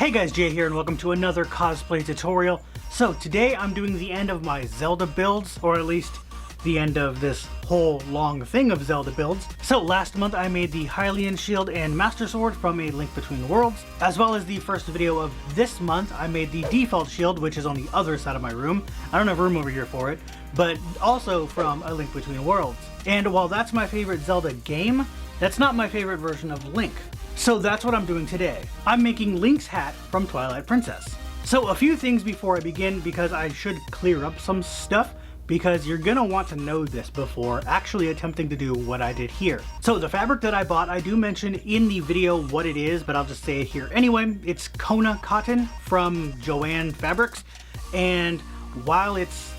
Hey guys, Jay here and welcome to another cosplay tutorial. So today I'm doing the end of my Zelda builds, or at least the end of this whole long thing of Zelda builds. So last month I made the Hylian Shield and Master Sword from A Link Between Worlds, as well as the first video of this month I made the default shield, which is on the other side of my room. I don't have room over here for it, but also from A Link Between Worlds. And while that's my favorite Zelda game, that's not my favorite version of Link. So that's what I'm doing today. I'm making Link's hat from Twilight Princess. So a few things before I begin, because I should clear up some stuff, because you're gonna want to know this before actually attempting to do what I did here. So the fabric that I bought, I do mention in the video what it is, but I'll just say it here anyway. It's Kona cotton from Joann Fabrics, and while it's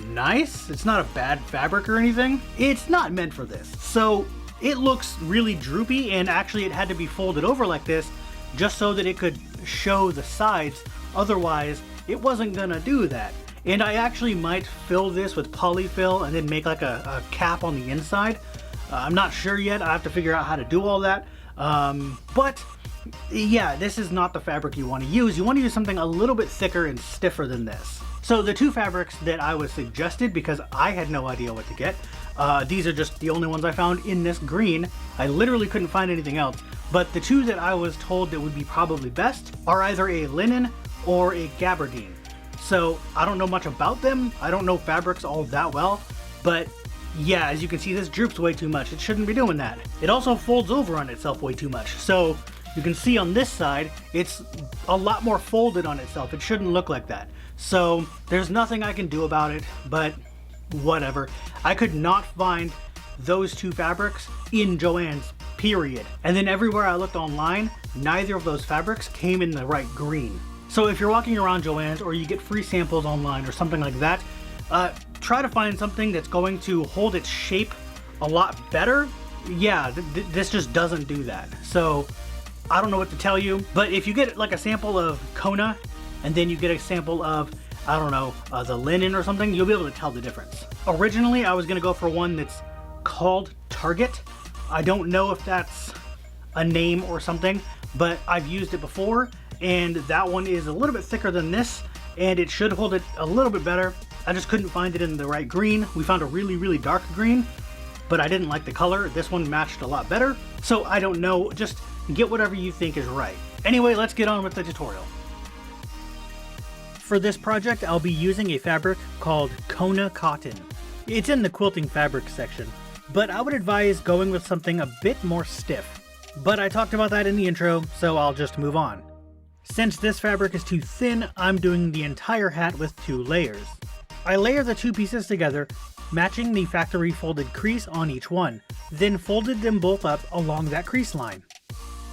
nice, it's not a bad fabric or anything, it's not meant for this. So it looks really droopy, and actually it had to be folded over like this just so that it could show the sides. Otherwise, it wasn't gonna do that. And I actually might fill this with polyfill and then make like a cap on the inside. I'm not sure yet. I have to figure out how to do all that. But yeah, this is not the fabric you want to use. You want to use something a little bit thicker and stiffer than this. So the two fabrics that I was suggested, because I had no idea what to get, these are just the only ones I found in this green. I literally couldn't find anything else. But the two that I was told that would be probably best are either a linen or a gabardine. So I don't know much about them. I don't know fabrics all that well, but yeah, as you can see, this droops way too much. It shouldn't be doing that. It also folds over on itself way too much. So you can see on this side, it's a lot more folded on itself. It shouldn't look like that. So there's nothing I can do about it, but whatever. I could not find those two fabrics in Joann's, period. And then everywhere I looked online, neither of those fabrics came in the right green. So if you're walking around Joann's or you get free samples online or something like that, try to find something that's going to hold its shape a lot better. Yeah, this just doesn't do that. So I don't know what to tell you, but if you get like a sample of Kona and then you get a sample of, I don't know, the linen or something, you'll be able to tell the difference. Originally, I was gonna go for one that's called Target. I don't know if that's a name or something, but I've used it before, and that one is a little bit thicker than this, and it should hold it a little bit better. I just couldn't find it in the right green. We found a really, really dark green, but I didn't like the color. This one matched a lot better. So I don't know, just get whatever you think is right. Anyway, let's get on with the tutorial. For this project, I'll be using a fabric called Kona cotton. It's in the quilting fabric section, but I would advise going with something a bit more stiff. But I talked about that in the intro, so I'll just move on. Since this fabric is too thin, I'm doing the entire hat with 2 layers. I layer the 2 pieces together, matching the factory folded crease on each one, then folded them both up along that crease line.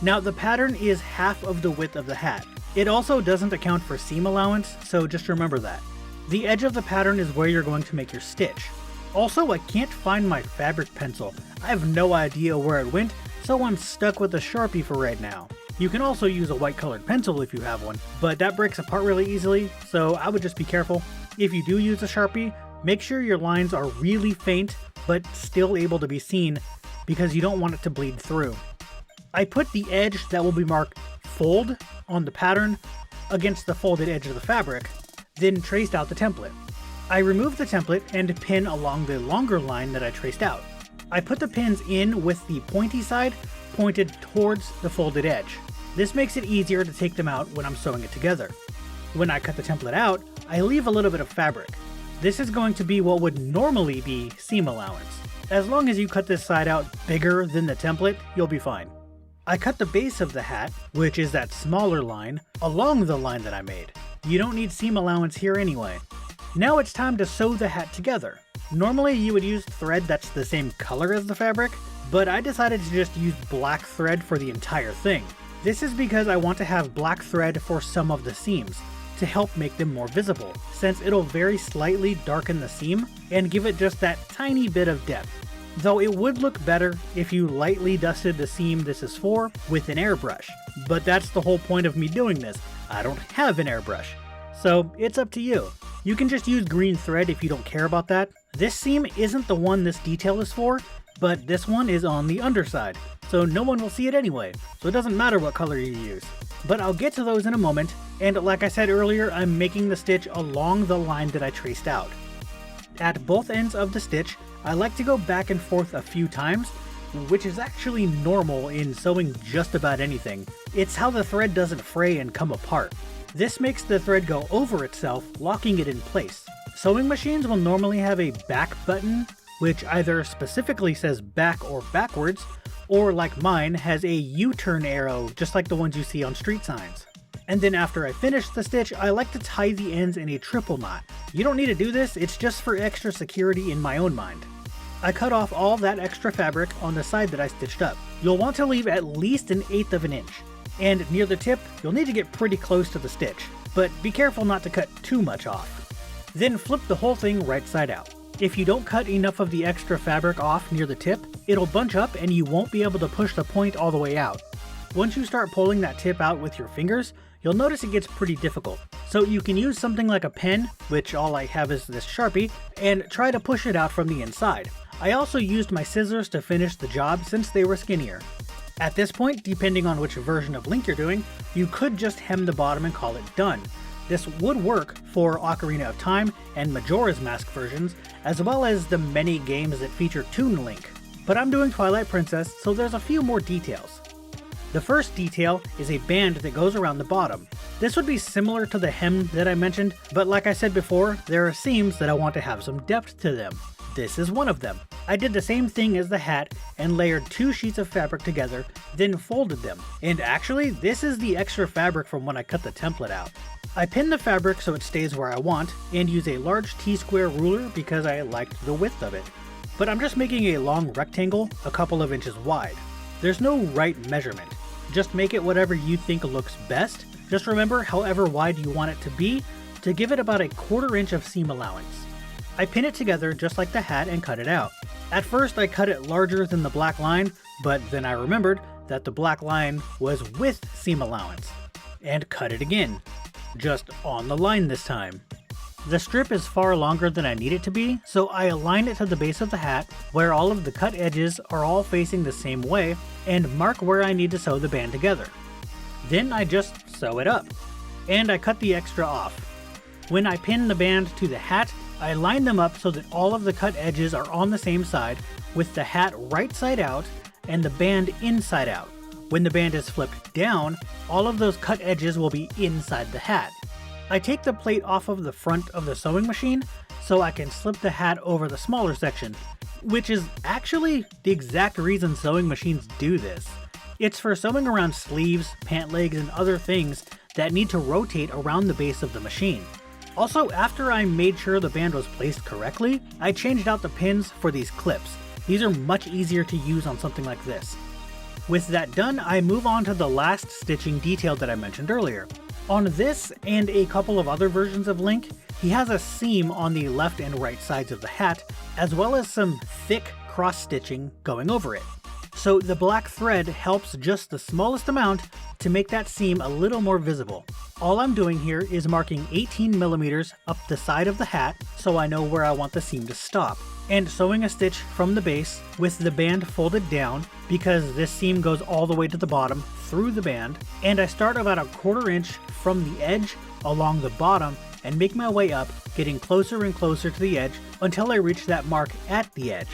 Now the pattern is half of the width of the hat. It also doesn't account for seam allowance, so just remember that. The edge of the pattern is where you're going to make your stitch. Also, I can't find my fabric pencil. I have no idea where it went, so I'm stuck with a Sharpie for right now. You can also use a white colored pencil if you have one, but that breaks apart really easily, so I would just be careful. If you do use a Sharpie, make sure your lines are really faint, but still able to be seen, because you don't want it to bleed through. I put the edge that will be marked fold on the pattern against the folded edge of the fabric, then traced out the template. I removed the template and pin along the longer line that I traced out. I put the pins in with the pointy side pointed towards the folded edge. This makes it easier to take them out when I'm sewing it together. When I cut the template out, I leave a little bit of fabric. This is going to be what would normally be seam allowance. As long as you cut this side out bigger than the template, you'll be fine. I cut the base of the hat, which is that smaller line, along the line that I made. You don't need seam allowance here anyway. Now it's time to sew the hat together. Normally you would use thread that's the same color as the fabric, but I decided to just use black thread for the entire thing. This is because I want to have black thread for some of the seams, to help make them more visible, since it'll very slightly darken the seam and give it just that tiny bit of depth. Though it would look better if you lightly dusted the seam this is for with an airbrush, but that's the whole point of me doing this. I don't have an airbrush, so it's up to you. You can just use green thread if you don't care about that. This seam isn't the one this detail is for, but this one is on the underside, so no one will see it anyway, so it doesn't matter what color you use. but I'll get to those in a moment, and like I said earlier, I'm making the stitch along the line that I traced out. At both ends of the stitch, I like to go back and forth a few times, which is actually normal in sewing just about anything. It's how the thread doesn't fray and come apart. This makes the thread go over itself, locking it in place. Sewing machines will normally have a back button, which either specifically says back or backwards, or like mine, has a U-turn arrow just like the ones you see on street signs. And then after I finish the stitch, I like to tie the ends in a triple knot. You don't need to do this, it's just for extra security in my own mind. I cut off all that extra fabric on the side that I stitched up. You'll want to leave at least 1/8 of an inch. And near the tip, you'll need to get pretty close to the stitch, but be careful not to cut too much off. Then flip the whole thing right side out. If you don't cut enough of the extra fabric off near the tip, it'll bunch up and you won't be able to push the point all the way out. Once you start pulling that tip out with your fingers, you'll notice it gets pretty difficult. So you can use something like a pen, which all I have is this Sharpie, and try to push it out from the inside. I also used my scissors to finish the job since they were skinnier. At this point, depending on which version of Link you're doing, you could just hem the bottom and call it done. This would work for Ocarina of Time and Majora's Mask versions, as well as the many games that feature Toon Link. But I'm doing Twilight Princess, so there's a few more details. The first detail is a band that goes around the bottom. This would be similar to the hem that I mentioned, but like I said before, there are seams that I want to have some depth to them. This is one of them. I did the same thing as the hat and layered 2 sheets of fabric together, then folded them. And actually, this is the extra fabric from when I cut the template out. I pin the fabric so it stays where I want, and use a large T-square ruler because I liked the width of it. But I'm just making a long rectangle a couple of inches wide. There's no right measurement. Just make it whatever you think looks best. Just remember however wide you want it to be to give it about 1/4 inch of seam allowance. I pin it together just like the hat and cut it out. At first I cut it larger than the black line, but then I remembered that the black line was with seam allowance, and cut it again, just on the line this time. The strip is far longer than I need it to be, so I align it to the base of the hat where all of the cut edges are all facing the same way, and mark where I need to sew the band together. Then I just sew it up, and I cut the extra off. When I pin the band to the hat, I line them up so that all of the cut edges are on the same side, with the hat right side out and the band inside out. When the band is flipped down, all of those cut edges will be inside the hat. I take the plate off of the front of the sewing machine so I can slip the hat over the smaller section, which is actually the exact reason sewing machines do this. It's for sewing around sleeves, pant legs, and other things that need to rotate around the base of the machine. Also, after I made sure the band was placed correctly, I changed out the pins for these clips. These are much easier to use on something like this. With that done, I move on to the last stitching detail that I mentioned earlier. On this and a couple of other versions of Link, he has a seam on the left and right sides of the hat, as well as some thick cross stitching going over it. So the black thread helps just the smallest amount to make that seam a little more visible. All I'm doing here is marking 18mm up the side of the hat so I know where I want the seam to stop, and sewing a stitch from the base with the band folded down because this seam goes all the way to the bottom through the band, and I start about 1/4 inch from the edge along the bottom and make my way up, getting closer and closer to the edge until I reach that mark at the edge.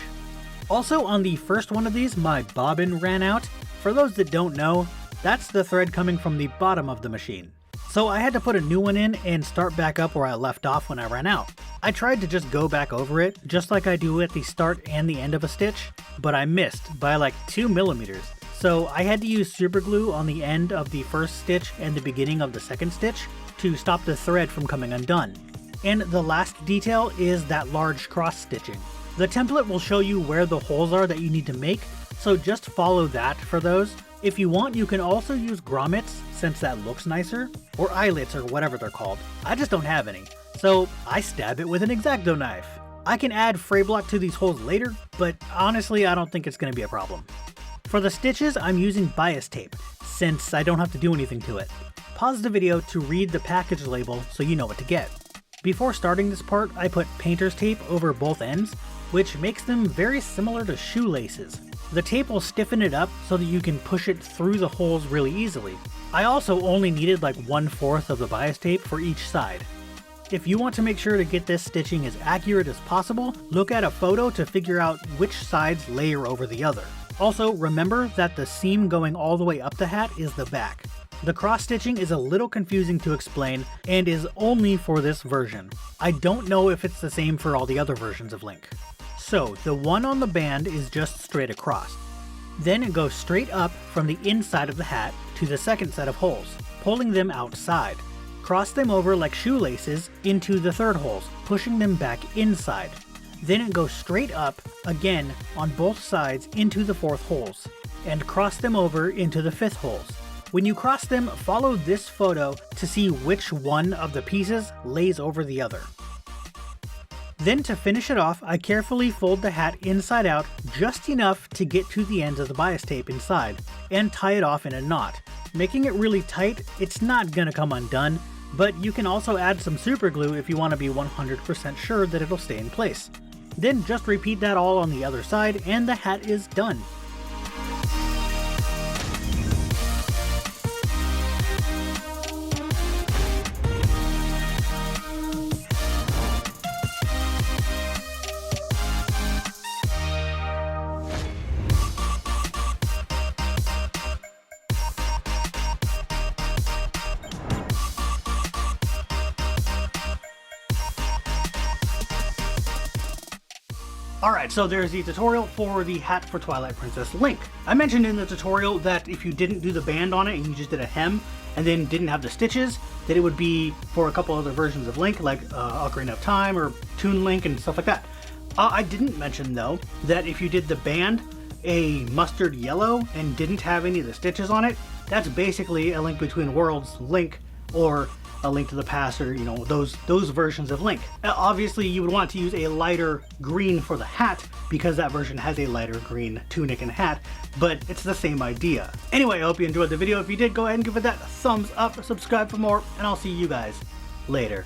Also, on the first one of these, my bobbin ran out. For those that don't know, that's the thread coming from the bottom of the machine. So I had to put a new one in and start back up where I left off when I ran out. I tried to just go back over it, just like I do at the start and the end of a stitch, but I missed by like 2mm. So I had to use super glue on the end of the first stitch and the beginning of the second stitch to stop the thread from coming undone. And the last detail is that large cross stitching. The template will show you where the holes are that you need to make, so just follow that for those. If you want, you can also use grommets, since that looks nicer, or eyelets or whatever they're called. I just don't have any, so I stab it with an X-Acto knife. I can add fray block to these holes later, but honestly I don't think it's going to be a problem. For the stitches, I'm using bias tape, since I don't have to do anything to it. Pause the video to read the package label so you know what to get. Before starting this part, I put painter's tape over both ends, which makes them very similar to shoelaces. The tape will stiffen it up so that you can push it through the holes really easily. I also only needed like 1/4 of the bias tape for each side. If you want to make sure to get this stitching as accurate as possible, look at a photo to figure out which sides layer over the other. Also, remember that the seam going all the way up the hat is the back. The cross stitching is a little confusing to explain and is only for this version. I don't know if it's the same for all the other versions of Link. So, the one on the band is just straight across. Then it goes straight up from the inside of the hat to the second set of holes, pulling them outside. Cross them over like shoelaces into the third holes, pushing them back inside. Then it goes straight up, again, on both sides into the fourth holes, and cross them over into the fifth holes. When you cross them, follow this photo to see which one of the pieces lays over the other. Then to finish it off, I carefully fold the hat inside out just enough to get to the ends of the bias tape inside, and tie it off in a knot. Making it really tight, it's not gonna come undone, but you can also add some super glue if you want to be 100% sure that it'll stay in place. Then just repeat that all on the other side and the hat is done. Alright, so there's the tutorial for the hat for Twilight Princess Link. I mentioned in the tutorial that if you didn't do the band on it and you just did a hem and then didn't have the stitches, that it would be for a couple other versions of Link, like Ocarina of Time or Toon Link and stuff like that. I didn't mention though that if you did the band a mustard yellow and didn't have any of the stitches on it, that's basically a Link Between Worlds Link, or A Link to the Past, or those versions of Link. Obviously you would want to use a lighter green for the hat because that version has a lighter green tunic and hat, but it's the same idea. Anyway, I hope you enjoyed the video. If you did, go ahead and give it that thumbs up, subscribe for more, and I'll see you guys later.